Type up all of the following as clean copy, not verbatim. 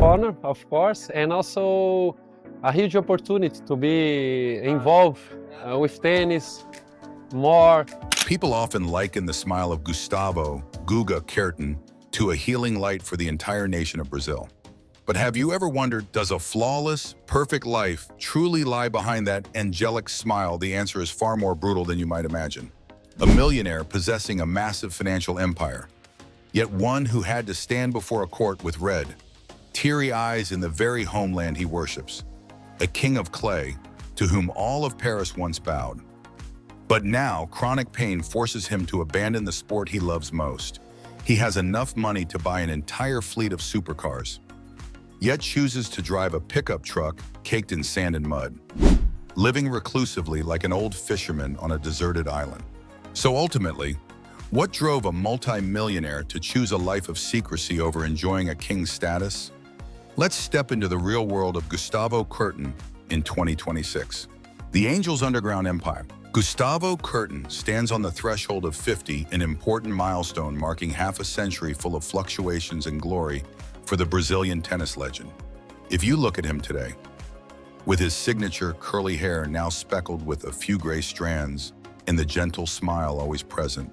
honor, of course, and also a huge opportunity to be involved with tennis more. People often liken the smile of Gustavo "Guga" Kuerten to a healing light for the entire nation of Brazil. But have you ever wondered, does a flawless, perfect life truly lie behind that angelic smile? The answer is far more brutal than you might imagine. A millionaire possessing a massive financial empire, yet one who had to stand before a court with red, teary eyes in the very homeland he worships. A king of clay to whom all of Paris once bowed. But now, chronic pain forces him to abandon the sport he loves most. He has enough money to buy an entire fleet of supercars, yet chooses to drive a pickup truck caked in sand and mud, living reclusively like an old fisherman on a deserted island. So ultimately, what drove a multi-millionaire to choose a life of secrecy over enjoying a king's status? Let's step into the real world of Gustavo Kuerten in 2026. The Angel's underground empire. Gustavo Kuerten stands on the threshold of 50, an important milestone marking half a century full of fluctuations and glory for the Brazilian tennis legend. If you look at him today, with his signature curly hair now speckled with a few gray strands and the gentle smile always present,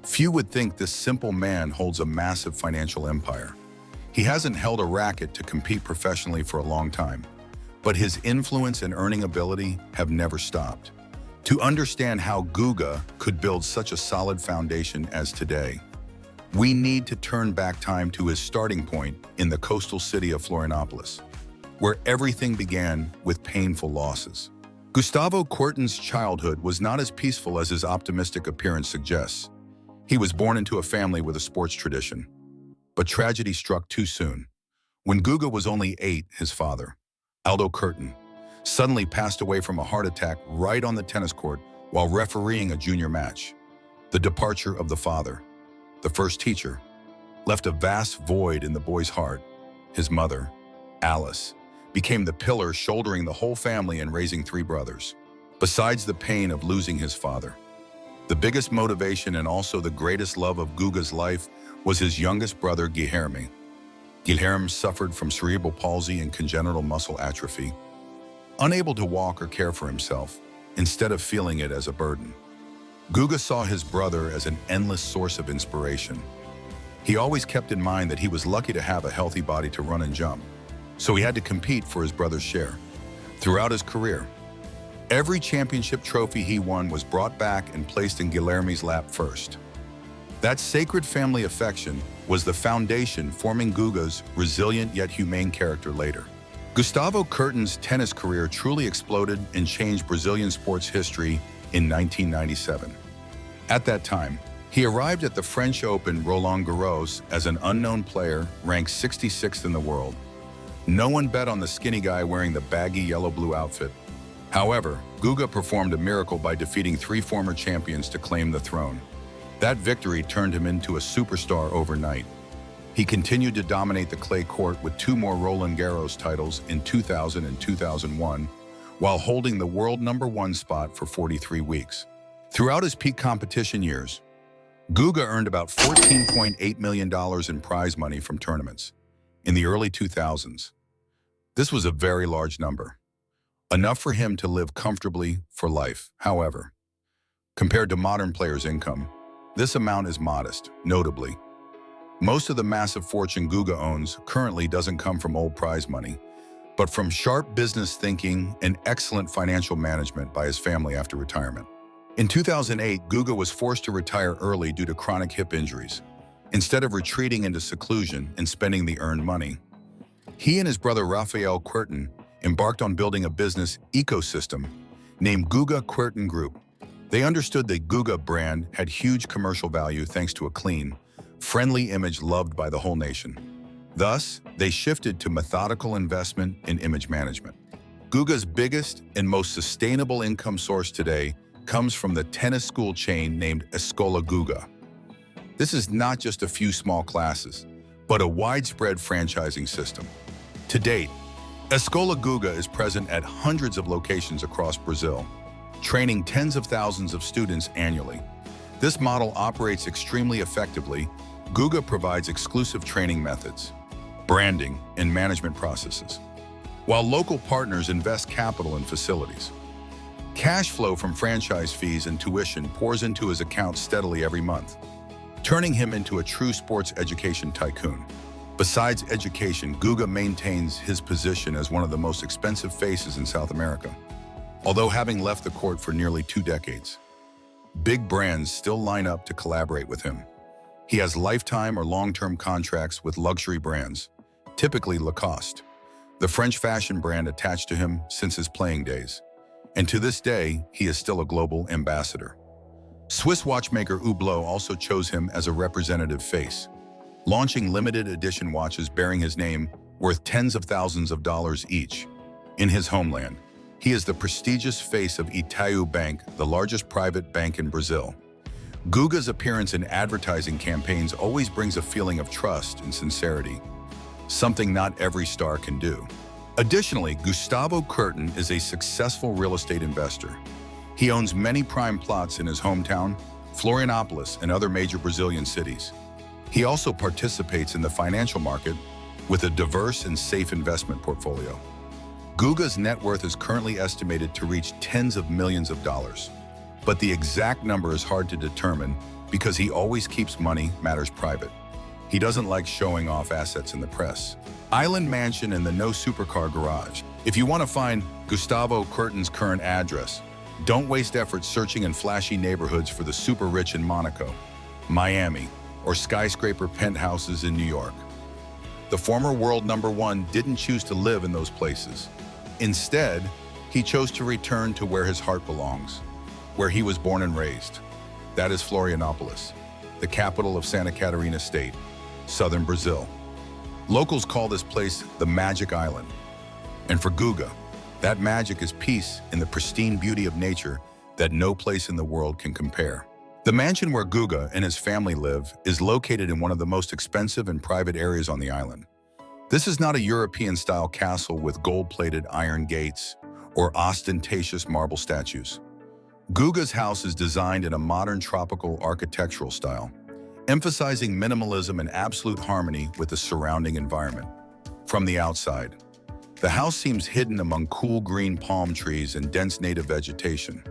few would think this simple man holds a massive financial empire. He hasn't held a racket to compete professionally for a long time, but his influence and earning ability have never stopped. To understand how Guga could build such a solid foundation as today, we need to turn back time to his starting point in the coastal city of Florianopolis, where everything began with painful losses. Gustavo Kuerten's childhood was not as peaceful as his optimistic appearance suggests. He was born into a family with a sports tradition, but tragedy struck too soon. When Guga was only 8, his father, Aldo Kuerten, suddenly passed away from a heart attack right on the tennis court while refereeing a junior match. The departure of the father, the first teacher, left a vast void in the boy's heart. His mother, Alice, became the pillar shouldering the whole family and raising 3 brothers. Besides the pain of losing his father, the biggest motivation and also the greatest love of Guga's life was his youngest brother, Guilherme. Guilherme suffered from cerebral palsy and congenital muscle atrophy, unable to walk or care for himself, instead of feeling it as a burden. Guga saw his brother as an endless source of inspiration. He always kept in mind that he was lucky to have a healthy body to run and jump, so he had to compete for his brother's share. Throughout his career, every championship trophy he won was brought back and placed in Guilherme's lap first. That sacred family affection was the foundation forming Guga's resilient yet humane character later. Gustavo Kuerten's tennis career truly exploded and changed Brazilian sports history in 1997. At that time, he arrived at the French Open Roland Garros as an unknown player ranked 66th in the world. No one bet on the skinny guy wearing the baggy yellow-blue outfit. However, Guga performed a miracle by defeating 3 former champions to claim the throne. That victory turned him into a superstar overnight. He continued to dominate the clay court with 2 more Roland Garros titles in 2000 and 2001, while holding the world #1 spot for 43 weeks. Throughout his peak competition years, Guga earned about $14.8 million in prize money from tournaments. In the early 2000s, this was a very large number, enough for him to live comfortably for life. However, compared to modern players' income, this amount is modest. Notably, most of the massive fortune Guga owns currently doesn't come from old prize money, but from sharp business thinking and excellent financial management by his family after retirement. In 2008, Guga was forced to retire early due to chronic hip injuries. Instead of retreating into seclusion and spending the earned money, he and his brother Rafael Kuerten embarked on building a business ecosystem named Guga Kuerten Group. They understood the Guga brand had huge commercial value thanks to a clean, friendly image loved by the whole nation. Thus, they shifted to methodical investment in image management. Guga's biggest and most sustainable income source today comes from the tennis school chain named Escola Guga. This is not just a few small classes, but a widespread franchising system. To date, Escola Guga is present at hundreds of locations across Brazil, training tens of thousands of students annually. This model operates extremely effectively. Guga provides exclusive training methods, branding, and management processes, while local partners invest capital in facilities. Cash flow from franchise fees and tuition pours into his account steadily every month, turning him into a true sports education tycoon. Besides education, Guga maintains his position as one of the most expensive faces in South America. Although having left the court for nearly 2 decades, big brands still line up to collaborate with him. He has lifetime or long-term contracts with luxury brands, typically Lacoste, the French fashion brand attached to him since his playing days. And to this day, he is still a global ambassador. Swiss watchmaker Hublot also chose him as a representative face, launching limited edition watches bearing his name worth tens of thousands of dollars each. In his homeland, he is the prestigious face of Itaú Bank, the largest private bank in Brazil. Guga's appearance in advertising campaigns always brings a feeling of trust and sincerity, something not every star can do. Additionally, Gustavo Kuerten is a successful real estate investor. He owns many prime plots in his hometown, Florianópolis, and other major Brazilian cities. He also participates in the financial market with a diverse and safe investment portfolio. Guga's net worth is currently estimated to reach tens of millions of dollars, but the exact number is hard to determine because he always keeps money matters private. He doesn't like showing off assets in the press. Island Mansion and the No Supercar Garage. If you want to find Gustavo Kuerten's current address, don't waste effort searching in flashy neighborhoods for the super rich in Monaco, Miami, or skyscraper penthouses in New York. The former world #1 didn't choose to live in those places. Instead, he chose to return to where his heart belongs, where he was born and raised. That is Florianópolis, the capital of Santa Catarina State, southern Brazil. Locals call this place the Magic Island. And for Guga, that magic is peace in the pristine beauty of nature that no place in the world can compare. The mansion where Guga and his family live is located in one of the most expensive and private areas on the island. This is not a European-style castle with gold-plated iron gates or ostentatious marble statues. Guga's house is designed in a modern tropical architectural style, emphasizing minimalism and absolute harmony with the surrounding environment. From the outside, the house seems hidden among cool green palm trees and dense native vegetation,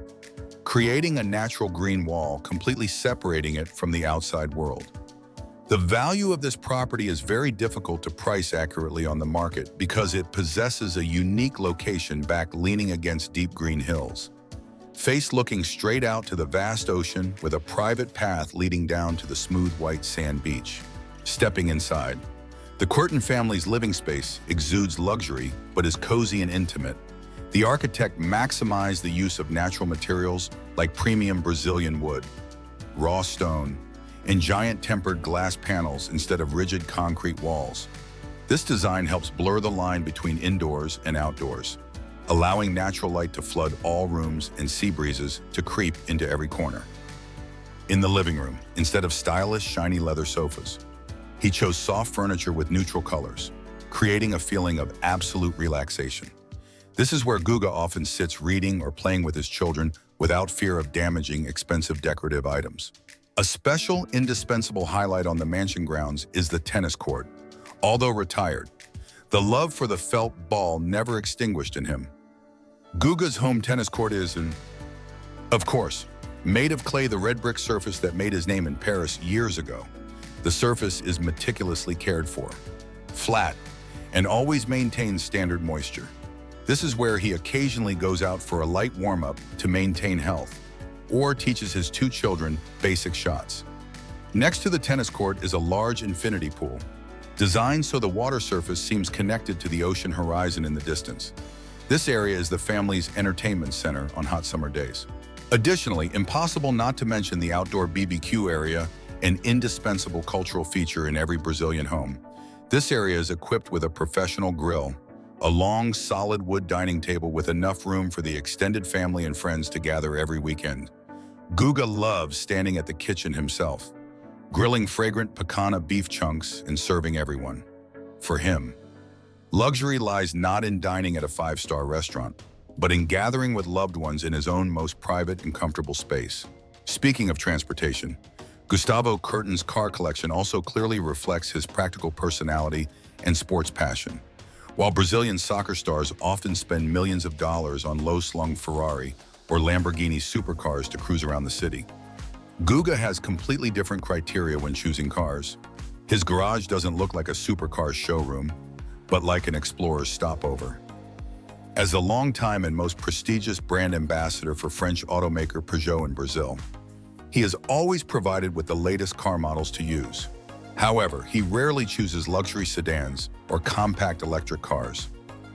creating a natural green wall completely separating it from the outside world. The value of this property is very difficult to price accurately on the market because it possesses a unique location back leaning against deep green hills, face looking straight out to the vast ocean with a private path leading down to the smooth white sand beach. Stepping inside, the Kuerten family's living space exudes luxury but is cozy and intimate. The architect maximized the use of natural materials like premium Brazilian wood, raw stone, and giant tempered glass panels instead of rigid concrete walls. This design helps blur the line between indoors and outdoors, allowing natural light to flood all rooms and sea breezes to creep into every corner. In the living room, instead of stylish, shiny leather sofas, he chose soft furniture with neutral colors, creating a feeling of absolute relaxation. This is where Guga often sits reading or playing with his children without fear of damaging expensive decorative items. A special, indispensable highlight on the mansion grounds is the tennis court. Although retired, the love for the felt ball never extinguished in him. Guga's home tennis court is, of course, made of clay, the red brick surface that made his name in Paris years ago. The surface is meticulously cared for, flat, and always maintains standard moisture. This is where he occasionally goes out for a light warm-up to maintain health, or teaches his 2 children basic shots. Next to the tennis court is a large infinity pool, designed so the water surface seems connected to the ocean horizon in the distance. This area is the family's entertainment center on hot summer days. Additionally, impossible not to mention the outdoor BBQ area, an indispensable cultural feature in every Brazilian home. This area is equipped with a professional grill, a long, solid wood dining table with enough room for the extended family and friends to gather every weekend. Guga loves standing at the kitchen himself, grilling fragrant picana beef chunks and serving everyone. For him, luxury lies not in dining at a 5-star restaurant, but in gathering with loved ones in his own most private and comfortable space. Speaking of transportation, Gustavo Kuerten's car collection also clearly reflects his practical personality and sports passion. While Brazilian soccer stars often spend millions of dollars on low-slung Ferrari or Lamborghini supercars to cruise around the city, Guga has completely different criteria when choosing cars. His garage doesn't look like a supercar showroom, but like an explorer's stopover. As the longtime and most prestigious brand ambassador for French automaker Peugeot in Brazil, he has always provided with the latest car models to use. However, he rarely chooses luxury sedans or compact electric cars.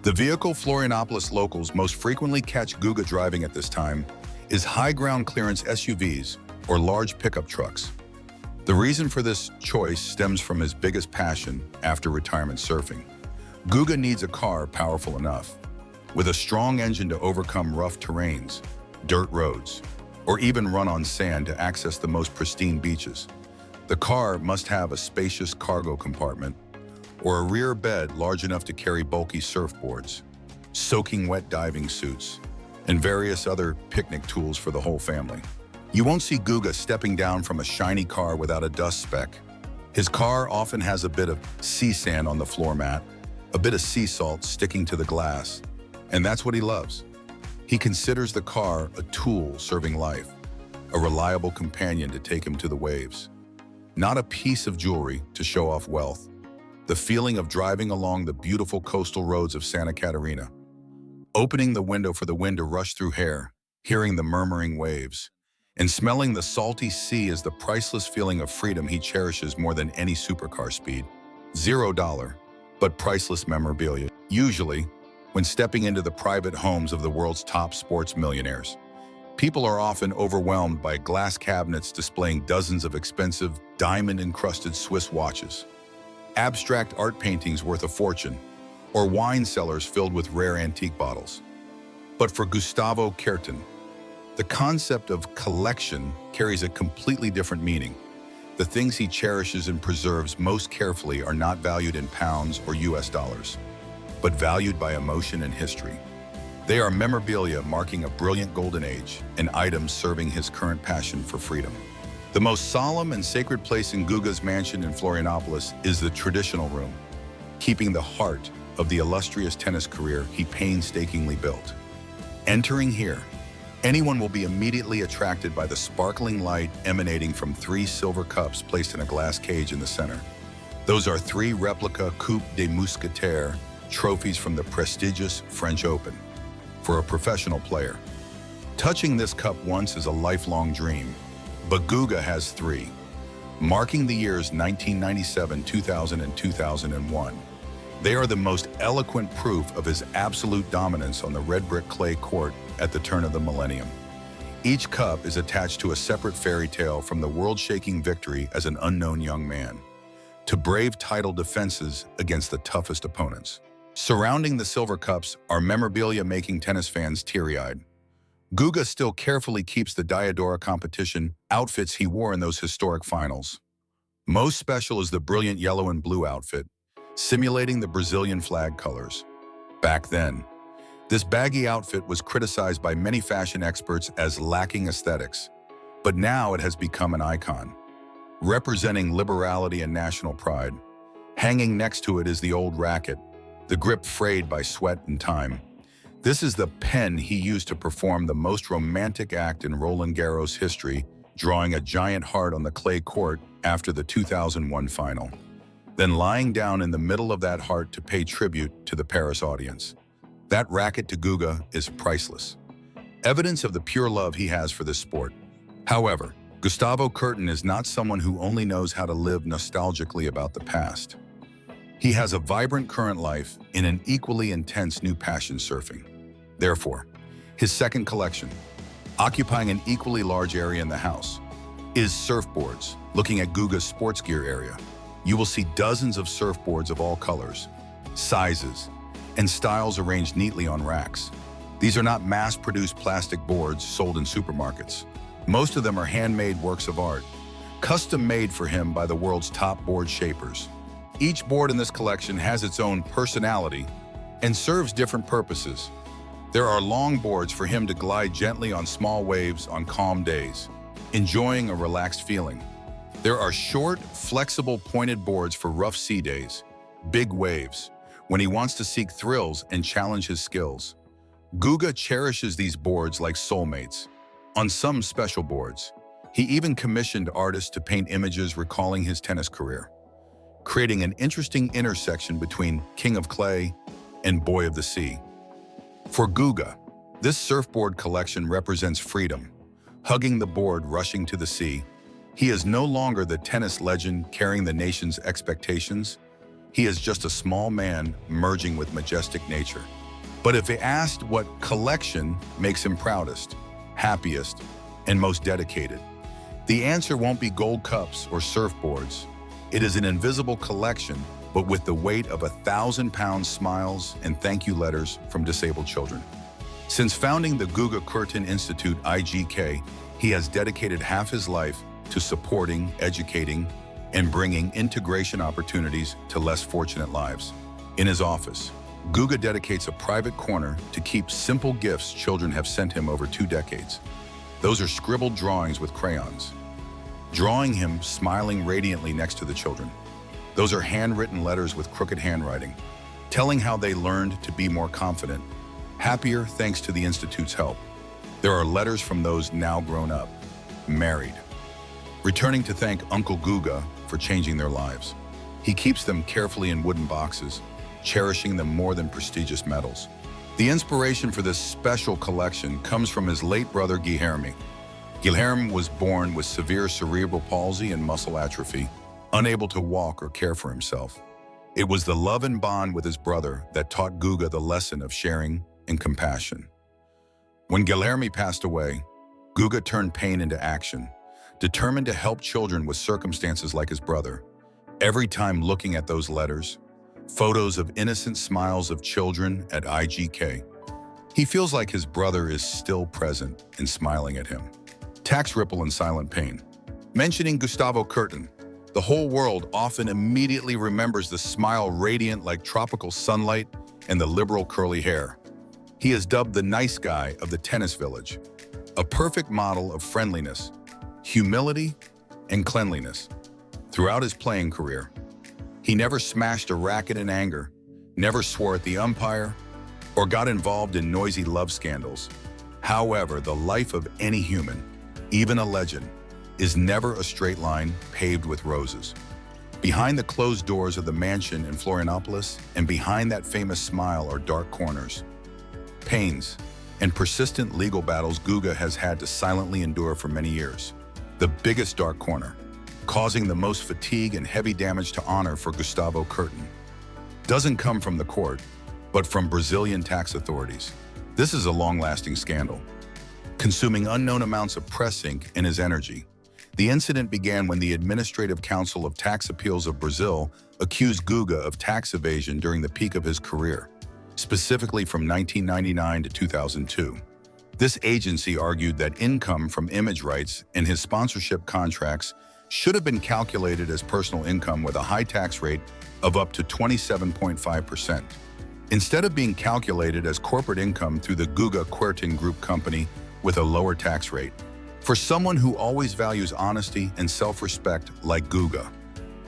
The vehicle Florianopolis locals most frequently catch Guga driving at this time is high ground clearance SUVs or large pickup trucks. The reason for this choice stems from his biggest passion after retirement: surfing. Guga needs a car powerful enough, with a strong engine to overcome rough terrains, dirt roads, or even run on sand to access the most pristine beaches. The car must have a spacious cargo compartment or a rear bed large enough to carry bulky surfboards, soaking wet diving suits, and various other picnic tools for the whole family. You won't see Guga stepping down from a shiny car without a dust speck. His car often has a bit of sea sand on the floor mat, a bit of sea salt sticking to the glass, and that's what he loves. He considers the car a tool serving life, a reliable companion to take him to the waves. Not a piece of jewelry to show off wealth. The feeling of driving along the beautiful coastal roads of Santa Catarina, opening the window for the wind to rush through hair, hearing the murmuring waves, and smelling the salty sea is the priceless feeling of freedom he cherishes more than any supercar speed. $0, but priceless memorabilia. Usually, when stepping into the private homes of the world's top sports millionaires, people are often overwhelmed by glass cabinets displaying dozens of expensive, diamond-encrusted Swiss watches, abstract art paintings worth a fortune, or wine cellars filled with rare antique bottles. But for Gustavo Kuerten, the concept of collection carries a completely different meaning. The things he cherishes and preserves most carefully are not valued in pounds or US dollars, but valued by emotion and history. They are memorabilia marking a brilliant golden age and items serving his current passion for freedom. The most solemn and sacred place in Guga's mansion in Florianopolis is the traditional room, keeping the heart of the illustrious tennis career he painstakingly built. Entering here, anyone will be immediately attracted by the sparkling light emanating from 3 silver cups placed in a glass cage in the center. Those are 3 replica Coupe des Mousquetaires trophies from the prestigious French Open. For a professional player, touching this cup once is a lifelong dream, but Guga has 3, marking the years 1997, 2000, and 2001. They are the most eloquent proof of his absolute dominance on the red brick clay court at the turn of the millennium. Each cup is attached to a separate fairy tale, from the world-shaking victory as an unknown young man to brave title defenses against the toughest opponents. Surrounding the silver cups are memorabilia making tennis fans teary-eyed. Guga still carefully keeps the Diadora competition outfits he wore in those historic finals. Most special is the brilliant yellow and blue outfit, simulating the Brazilian flag colors. Back then, this baggy outfit was criticized by many fashion experts as lacking aesthetics, but now it has become an icon, representing liberality and national pride. Hanging next to it is the old racket, the grip frayed by sweat and time. This is the pen he used to perform the most romantic act in Roland Garros history, drawing a giant heart on the clay court after the 2001 final, then lying down in the middle of that heart to pay tribute to the Paris audience. That racket to Guga is priceless, evidence of the pure love he has for this sport. However, Gustavo Kuerten is not someone who only knows how to live nostalgically about the past. He has a vibrant current life in an equally intense new passion: surfing. Therefore, his second collection, occupying an equally large area in the house, is surfboards. Looking at Guga's sports gear area, you will see dozens of surfboards of all colors, sizes, and styles arranged neatly on racks. These are not mass-produced plastic boards sold in supermarkets. Most of them are handmade works of art, custom-made for him by the world's top board shapers. Each board in this collection has its own personality and serves different purposes. There are long boards for him to glide gently on small waves on calm days, enjoying a relaxed feeling. There are short, flexible, pointed boards for rough sea days, big waves, when he wants to seek thrills and challenge his skills. Guga cherishes these boards like soulmates. On some special boards, he even commissioned artists to paint images recalling his tennis career, creating an interesting intersection between King of Clay and Boy of the Sea. For Guga, this surfboard collection represents freedom. Hugging the board, rushing to the sea, he is no longer the tennis legend carrying the nation's expectations. He is just a small man merging with majestic nature. But if asked what collection makes him proudest, happiest, and most dedicated, the answer won't be gold cups or surfboards. It is an invisible collection, but with the weight of 1,000-pound smiles and thank you letters from disabled children. Since founding the Gustavo Kuerten Institute, IGK, he has dedicated half his life to supporting, educating, and bringing integration opportunities to less fortunate lives. In his office, Guga dedicates a private corner to keep simple gifts children have sent him over 2 decades. Those are scribbled drawings with crayons, drawing him smiling radiantly next to the children. Those are handwritten letters with crooked handwriting, telling how they learned to be more confident, happier thanks to the Institute's help. There are letters from those now grown up, married, returning to thank Uncle Guga for changing their lives. He keeps them carefully in wooden boxes, cherishing them more than prestigious medals. The inspiration for this special collection comes from his late brother Guilherme. Guilherme was born with severe cerebral palsy and muscle atrophy, unable to walk or care for himself. It was the love and bond with his brother that taught Guga the lesson of sharing and compassion. When Guilherme passed away, Guga turned pain into action, determined to help children with circumstances like his brother. Every time looking at those letters, photos of innocent smiles of children at IGK, he feels like his brother is still present and smiling at him. Tax ripple and silent pain. Mentioning Gustavo Kuerten, the whole world often immediately remembers the smile radiant like tropical sunlight and the liberal curly hair. He is dubbed the nice guy of the tennis village, a perfect model of friendliness, humility, and cleanliness. Throughout his playing career, he never smashed a racket in anger, never swore at the umpire, or got involved in noisy love scandals. However, the life of any human, even a legend, is never a straight line paved with roses. Behind the closed doors of the mansion in Florianopolis and behind that famous smile are dark corners, pains, and persistent legal battles Guga has had to silently endure for many years. The biggest dark corner, causing the most fatigue and heavy damage to honor for Gustavo Kuerten, doesn't come from the court, but from Brazilian tax authorities. This is a long-lasting scandal, consuming unknown amounts of press ink and his energy. The incident began when the Administrative Council of Tax Appeals of Brazil accused Guga of tax evasion during the peak of his career, specifically from 1999 to 2002. This agency argued that income from image rights and his sponsorship contracts should have been calculated as personal income with a high tax rate of up to 27.5%, instead of being calculated as corporate income through the Gustavo Kuerten Group company with a lower tax rate. For someone who always values honesty and self-respect like Guga,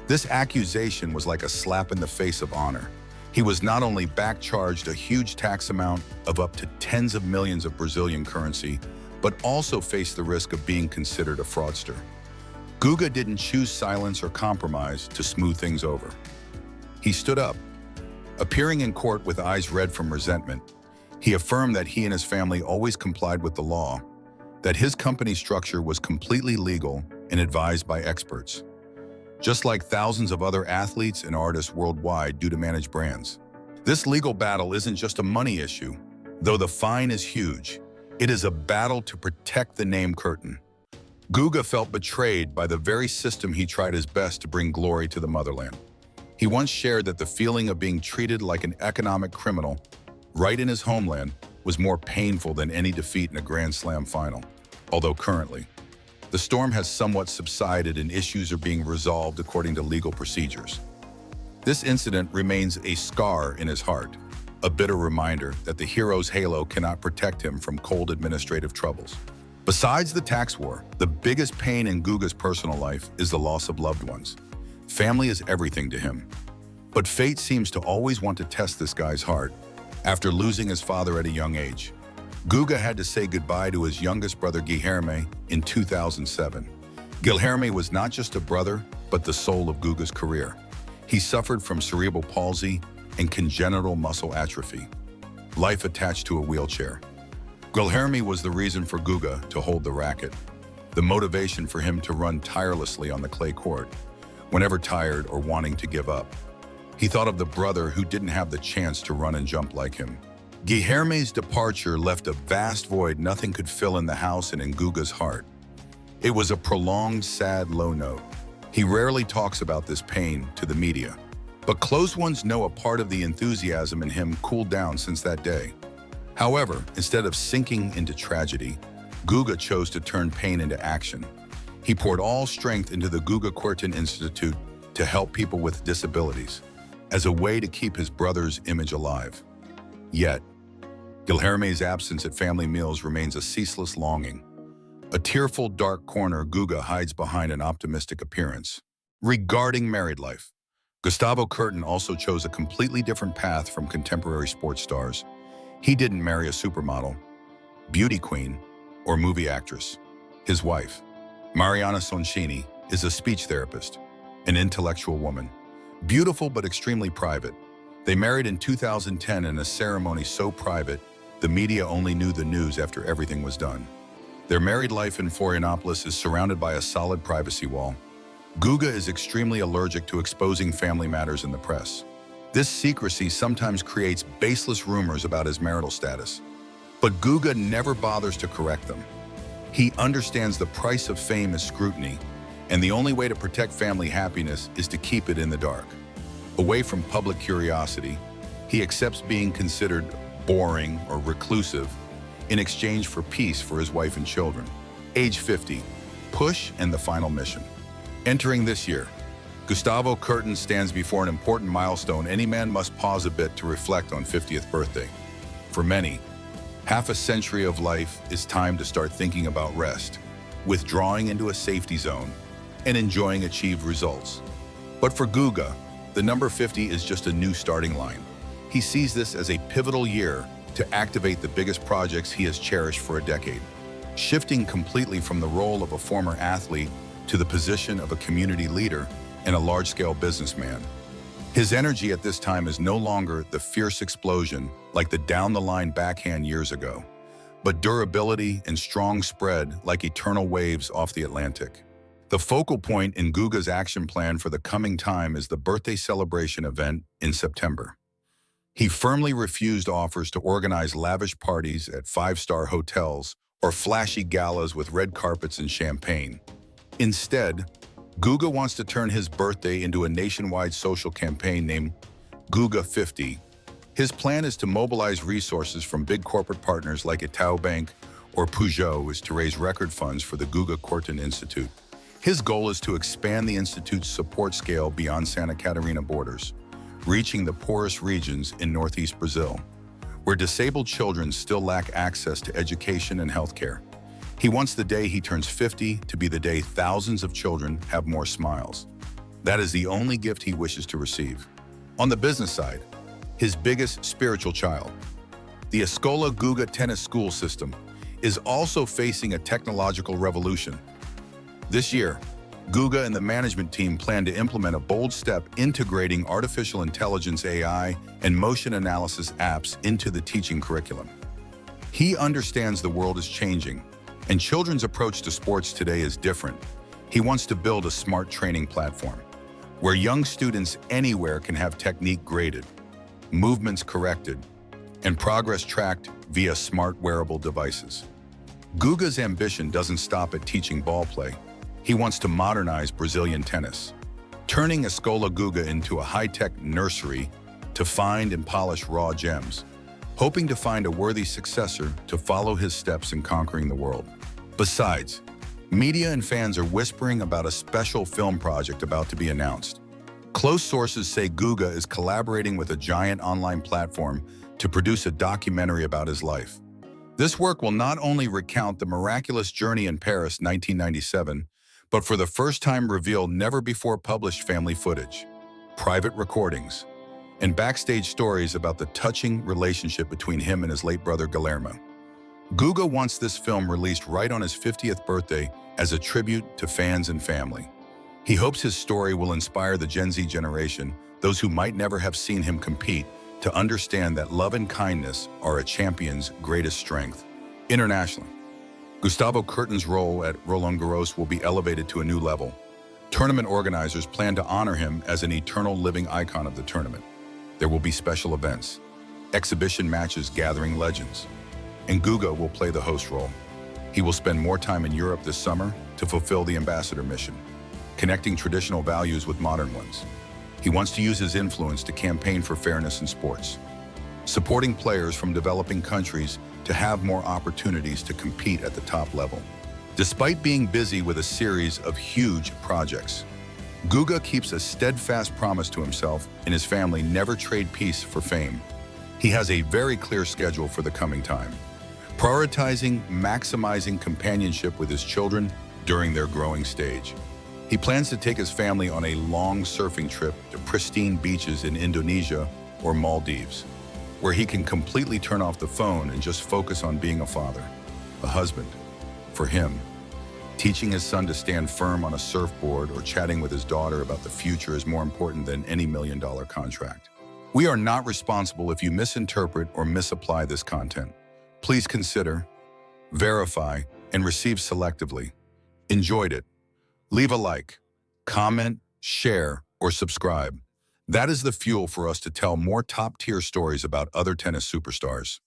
this accusation was like a slap in the face of honor. He was not only back-charged a huge tax amount of up to tens of millions of Brazilian currency, but also faced the risk of being considered a fraudster. Guga didn't choose silence or compromise to smooth things over. He stood up. Appearing in court with eyes red from resentment, he affirmed that he and his family always complied with the law, that his company structure was completely legal and advised by experts, just like thousands of other athletes and artists worldwide do to manage brands. This legal battle isn't just a money issue. Though the fine is huge, it is a battle to protect the name Kuerten. Guga felt betrayed by the very system he tried his best to bring glory to the motherland. He once shared that the feeling of being treated like an economic criminal right in his homeland was more painful than any defeat in a Grand Slam final. Although currently, the storm has somewhat subsided and issues are being resolved according to legal procedures. This incident remains a scar in his heart, a bitter reminder that the hero's halo cannot protect him from cold administrative troubles. Besides the tax war, the biggest pain in Guga's personal life is the loss of loved ones. Family is everything to him. But fate seems to always want to test this guy's heart. After losing his father at a young age, Guga had to say goodbye to his youngest brother Guilherme in 2007. Guilherme was not just a brother, but the soul of Guga's career. He suffered from cerebral palsy and congenital muscle atrophy, life attached to a wheelchair. Guilherme was the reason for Guga to hold the racket, the motivation for him to run tirelessly on the clay court, whenever tired or wanting to give up. He thought of the brother who didn't have the chance to run and jump like him. Guilherme's departure left a vast void nothing could fill in the house and in Guga's heart. It was a prolonged, sad low note. He rarely talks about this pain to the media, but close ones know a part of the enthusiasm in him cooled down since that day. However, instead of sinking into tragedy, Guga chose to turn pain into action. He poured all strength into the Gustavo Kuerten Institute to help people with disabilities, as a way to keep his brother's image alive. Yet, Guilherme's absence at family meals remains a ceaseless longing. A tearful, dark corner, Guga hides behind an optimistic appearance. Regarding married life, Gustavo Kuerten also chose a completely different path from contemporary sports stars. He didn't marry a supermodel, beauty queen, or movie actress. His wife, Mariana Soncini, is a speech therapist, an intellectual woman, beautiful but extremely private. They married in 2010 in a ceremony so private, the media only knew the news after everything was done. Their married life in Florianopolis is surrounded by a solid privacy wall. Guga is extremely allergic to exposing family matters in the press. This secrecy sometimes creates baseless rumors about his marital status. But Guga never bothers to correct them. He understands the price of fame is scrutiny, and the only way to protect family happiness is to keep it in the dark. Away from public curiosity, he accepts being considered boring or reclusive in exchange for peace for his wife and children. Age 50, push and the final mission. Entering this year, Gustavo Kuerten stands before an important milestone. Any man must pause a bit to reflect on 50th birthday. For many, half a century of life is time to start thinking about rest, withdrawing into a safety zone, and enjoying achieved results. But for Guga, the number 50 is just a new starting line. He sees this as a pivotal year to activate the biggest projects he has cherished for a decade, shifting completely from the role of a former athlete to the position of a community leader and a large-scale businessman. His energy at this time is no longer the fierce explosion like the down-the-line backhand years ago, but durability and strong spread like eternal waves off the Atlantic. The focal point in Guga's action plan for the coming time is the birthday celebration event in September. He firmly refused offers to organize lavish parties at five-star hotels or flashy galas with red carpets and champagne. Instead, Guga wants to turn his birthday into a nationwide social campaign named Guga 50. His plan is to mobilize resources from big corporate partners like Itaú Bank or Peugeot to raise record funds for the Gustavo Kuerten Institute. His goal is to expand the Institute's support scale beyond Santa Catarina borders, reaching the poorest regions in northeast Brazil, where disabled children still lack access to education and healthcare. He wants the day he turns 50 to be the day thousands of children have more smiles. That is the only gift he wishes to receive. On the business side, his biggest spiritual child, the Escola Guga tennis school system, is also facing a technological revolution. This year, Guga and the management team plan to implement a bold step integrating artificial intelligence AI and motion analysis apps into the teaching curriculum. He understands the world is changing, and children's approach to sports today is different. He wants to build a smart training platform where young students anywhere can have technique graded, movements corrected, and progress tracked via smart wearable devices. Guga's ambition doesn't stop at teaching ball play. He wants to modernize Brazilian tennis, turning Escola Guga into a high-tech nursery to find and polish raw gems, hoping to find a worthy successor to follow his steps in conquering the world. Besides, media and fans are whispering about a special film project about to be announced. Close sources say Guga is collaborating with a giant online platform to produce a documentary about his life. This work will not only recount the miraculous journey in Paris 1997, but for the first time reveal never-before-published family footage, private recordings, and backstage stories about the touching relationship between him and his late brother Guillermo. Guga wants this film released right on his 50th birthday as a tribute to fans and family. He hopes his story will inspire the Gen Z generation, those who might never have seen him compete, to understand that love and kindness are a champion's greatest strength. Internationally, Gustavo Kuerten's role at Roland Garros will be elevated to a new level. Tournament organizers plan to honor him as an eternal living icon of the tournament. There will be special events, exhibition matches gathering legends, and Guga will play the host role. He will spend more time in Europe this summer to fulfill the ambassador mission, connecting traditional values with modern ones. He wants to use his influence to campaign for fairness in sports, supporting players from developing countries to have more opportunities to compete at the top level. Despite being busy with a series of huge projects, Guga keeps a steadfast promise to himself and his family never trade peace for fame. He has a very clear schedule for the coming time, prioritizing maximizing companionship with his children during their growing stage. He plans to take his family on a long surfing trip to pristine beaches in Indonesia or Maldives, where he can completely turn off the phone and just focus on being a father, a husband. For him, teaching his son to stand firm on a surfboard or chatting with his daughter about the future is more important than any million-dollar contract. We are not responsible if you misinterpret or misapply this content. Please consider, verify, and receive selectively. Enjoyed it? Leave a like, comment, share, or subscribe. That is the fuel for us to tell more top-tier stories about other tennis superstars.